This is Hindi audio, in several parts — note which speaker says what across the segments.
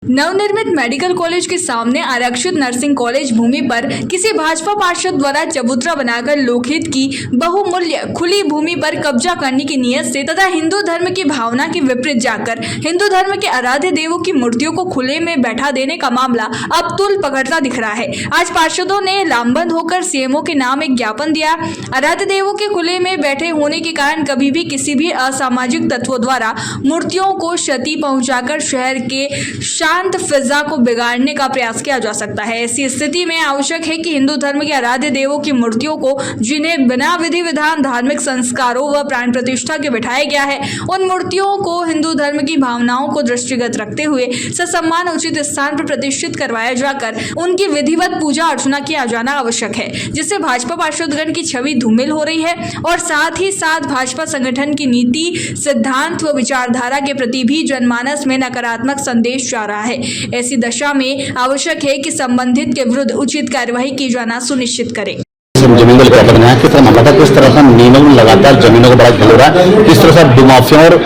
Speaker 1: नवनिर्मित मेडिकल कॉलेज के सामने आरक्षित नर्सिंग कॉलेज भूमि पर किसी भाजपा पार्षद द्वारा चबूतरा बनाकर लोकहित की बहुमूल्य खुली भूमि पर कब्जा करने की नीयत से तथा हिंदू धर्म की भावना के विपरीत जाकर हिंदू धर्म के आराध्य देवों की मूर्तियों को खुले में बैठा देने का मामला अब तूल पकड़ता दिख रहा है। आज पार्षदों ने लामबंद होकर सीएमओ के नाम एक ज्ञापन दिया। आराध्य देवों के खुले में बैठे होने के कारण कभी भी किसी भी असामाजिक तत्वों द्वारा मूर्तियों को क्षति पहुंचाकर शहर के शांत फिजा को बिगाड़ने का प्रयास किया जा सकता है। ऐसी स्थिति में आवश्यक है कि हिंदू धर्म के आराध्य देवों की मूर्तियों को जिन्हें बिना विधि विधान धार्मिक संस्कारों व प्राण प्रतिष्ठा के बिठाया गया है, उन मूर्तियों को हिंदू धर्म की भावनाओं को दृष्टिगत रखते हुए ससम्मान उचित स्थान पर प्रतिष्ठित करवाया जाकर उनकी विधिवत पूजा अर्चना किया जाना आवश्यक है, जिससे भाजपा पार्षदगण की छवि धूमिल हो रही है और साथ ही साथ भाजपा संगठन की नीति, सिद्धांत व विचारधारा के प्रति भी जनमानस में नकारात्मक संदेश जा रहा है। ऐसी दशा में आवश्यक है कि संबंधित के विरुद्ध उचित कार्यवाही की जाना सुनिश्चित करें।
Speaker 2: जमीन को लेकर बनाया किस तरह मामला था, किस तरह से नियमों में लगातार जमीनों को बड़ा खेल रहा है, किस तरह से भूमाफिया और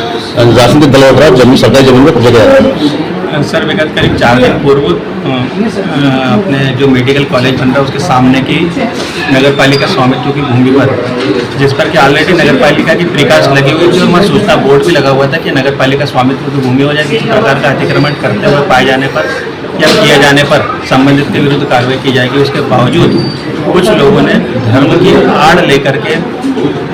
Speaker 2: राजनीतिक दलों द्वारा जमीन सरकारी जमीन को कब्जा किया जा रहा है।
Speaker 3: सर विगत करीब 4 दिन पूर्व अपने जो मेडिकल कॉलेज बन रहा है उसके सामने की नगर पालिका स्वामित्व की भूमि पर, जिस पर कि ऑलरेडी नगर पालिका की प्रिकास्ट लगी हुई थी और वहाँ सूचना बोर्ड भी लगा हुआ था कि नगर पालिका स्वामित्व की भूमि हो जाए, किसी प्रकार का अतिक्रमण करते हुए पाए जाने पर या किए जाने पर संबंधित के विरुद्ध कार्रवाई की जाएगी। उसके बावजूद कुछ लोगों ने धर्म की आड़ लेकर के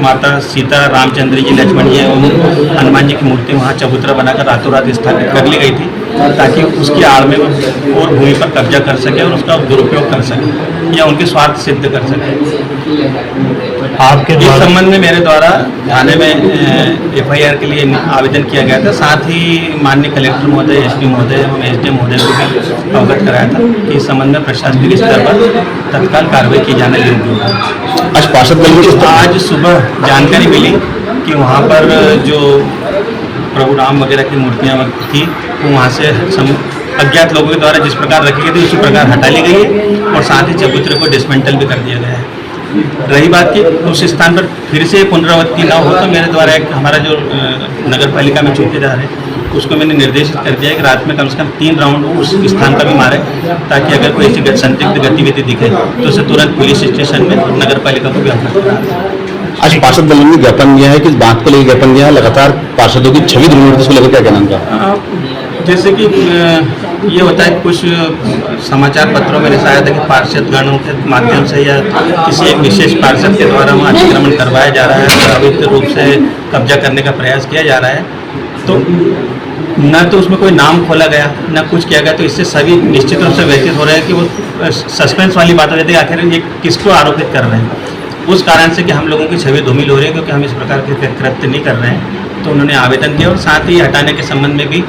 Speaker 3: माता सीता, रामचंद्र जी, लक्ष्मण जी एवं हनुमान जी की मूर्ति वहाँ चबूतरा बनाकर रातों रात स्थापित कर ली गई थी ताकि उसकी आड़ में और भूमि पर कब्जा कर सके और उसका दुरुपयोग कर सके या उनके स्वार्थ सिद्ध कर सके। आपके इस संबंध में मेरे द्वारा थाने में एफआईआर के लिए आवेदन किया गया था। साथ ही माननीय कलेक्टर महोदय, एसपी महोदय एवं एसडीएम महोदय को भी अवगत कराया था कि इस संबंध में प्रशासनिक स्तर पर तत्काल कार्रवाई की जाना जरूरी होगा। आज सुबह जानकारी मिली कि वहाँ पर जो प्रभु राम वगैरह की मूर्तियाँ थी वो वहाँ से अज्ञात लोगों के द्वारा जिस प्रकार रखी गई थी उसी प्रकार हटा ली गई है और साथ ही चबूतरे को डिसमेंटल भी कर दिया गया है। रही बात कि उस स्थान पर फिर से पुनरावृत्ति न हो तो मेरे द्वारा एक हमारा जो नगर पालिका में चौकीदार है उसको मैंने निर्देशित कर दिया है कि रात में कम से कम 3 राउंड उस स्थान पर भी मारे ताकि अगर कोई ऐसी संदिग्ध गतिविधि दिखे तो उसे तुरंत पुलिस स्टेशन में नगर पालिका को भी अवगत करा।
Speaker 2: आज पार्षद दल ने ज्ञापन दिया है कि इस बात को लेकर ज्ञापन दिया है, लगातार पार्षदों की छवि धूमिल होती है, इसको लेकर क्या कहना उनका?
Speaker 3: जैसे कि ये होता है कुछ समाचार पत्रों में शायद है कि पार्षदगणों के माध्यम से या किसी एक विशेष पार्षद के द्वारा वहाँ अतिक्रमण करवाया जा रहा है, अवैध रूप से कब्जा करने का प्रयास किया जा रहा है, तो न तो उसमें कोई नाम खोला गया न कुछ किया गया, तो इससे सभी निश्चित रूप से व्यतीत हो रहे हैं कि वो सस्पेंस वाली बात हो जाती है आखिर ये किसको आरोपित कर रहे हैं। उस कारण से कि हम लोगों की छवि धूमिल हो रही है क्योंकि हम इस प्रकार के कृत्य नहीं कर रहे हैं, तो उन्होंने आवेदन किया और साथ ही हटाने के संबंध में भी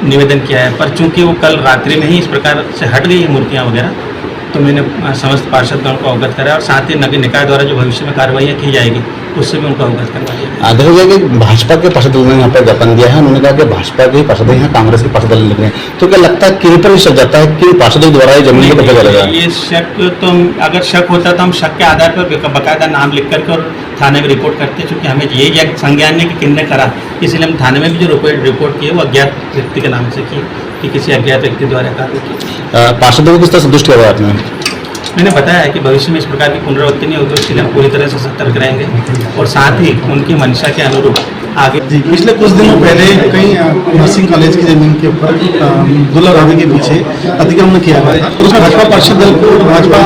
Speaker 3: निवेदन किया है। पर चूंकि वो कल रात्रि में ही इस प्रकार से हट गई मूर्तियाँ वगैरह, तो मैंने समस्त पार्षदगण को अवगत कराया और साथ ही नगर निकाय द्वारा जो भविष्य में कार्रवाइयाँ की जाएगी उससे भी उनको अवगत करवा दिया।
Speaker 2: देखा कि भाजपा के पार्षद दल ने यहाँ पर ज्ञापन दिया है, उन्होंने कहा कि भाजपा के पार्षद यहाँ कांग्रेस के पार्षद दल लिख रहे हैं, तो क्या लगता है किन पर शक जाता है कि पार्षदों द्वारा ये जमीन को कब्जा करेगा?
Speaker 3: ये शक तो अगर शक होता तो हम शक के आधार पर बाकायदा नाम लिख करके और थाने में रिपोर्ट करते, चूँकि हमें यही संज्ञान नहीं कि किसने करा, इसलिए हम थाने में भी जो रिपोर्ट की है वो अज्ञात व्यक्ति के नाम से की कि किसी अज्ञात व्यक्ति द्वारा कार्रवाई की।
Speaker 2: पार्षदों को किस तरह संतुष्ट किया आपने?
Speaker 3: मैंने बताया है कि भविष्य में इस प्रकार की पुनरावृत्ति नहीं होगी, इसलिए हम पूरी तरह से सतर्क रहेंगे और साथ ही उनकी मंशा के अनुरूप आगे।
Speaker 4: पिछले कुछ दिनों पहले कई नर्सिंग कॉलेज की जमीन के ऊपर दुल्ला ढाबे के पीछे अतिक्रमण किया गया था, तो उसमें भाजपा पार्षद दल को भाजपा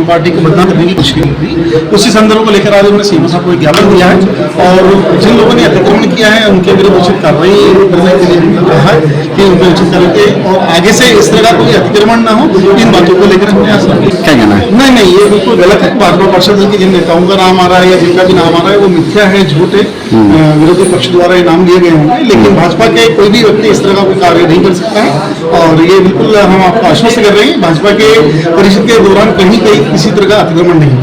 Speaker 4: पार्टी को बदनाम करने की कोशिश की थी। उसी संदर्भ को लेकर आज उन्होंने सीएम साहब को ज्ञापन दिया है और जिन लोगों ने अतिक्रमण किया है उनके विरुद्ध उचित कार्रवाई करने के लिए कहा है कि उनको उचित करके और आगे से इस तरह का कोई अतिक्रमण न हो, इन बातों को लेकर प्रयास
Speaker 2: क्या कहना है?
Speaker 4: नहीं, ये बिल्कुल गलत है। भाजपा पार्षद दल के जिन नेताओं का नाम आ रहा है या जिनका भी नाम आ रहा है वो मिथ्या है, झूठ है, विरोधी पक्ष द्वारा ये नाम लिए गए होंगे, लेकिन भाजपा के कोई भी व्यक्ति इस तरह का कोई कार्य नहीं कर सकता है और ये बिल्कुल हम आपको आश्वस्त कर रहे हैं भाजपा के परिषद के दौरान कहीं किसी तरह का अतिक्रमण नहीं।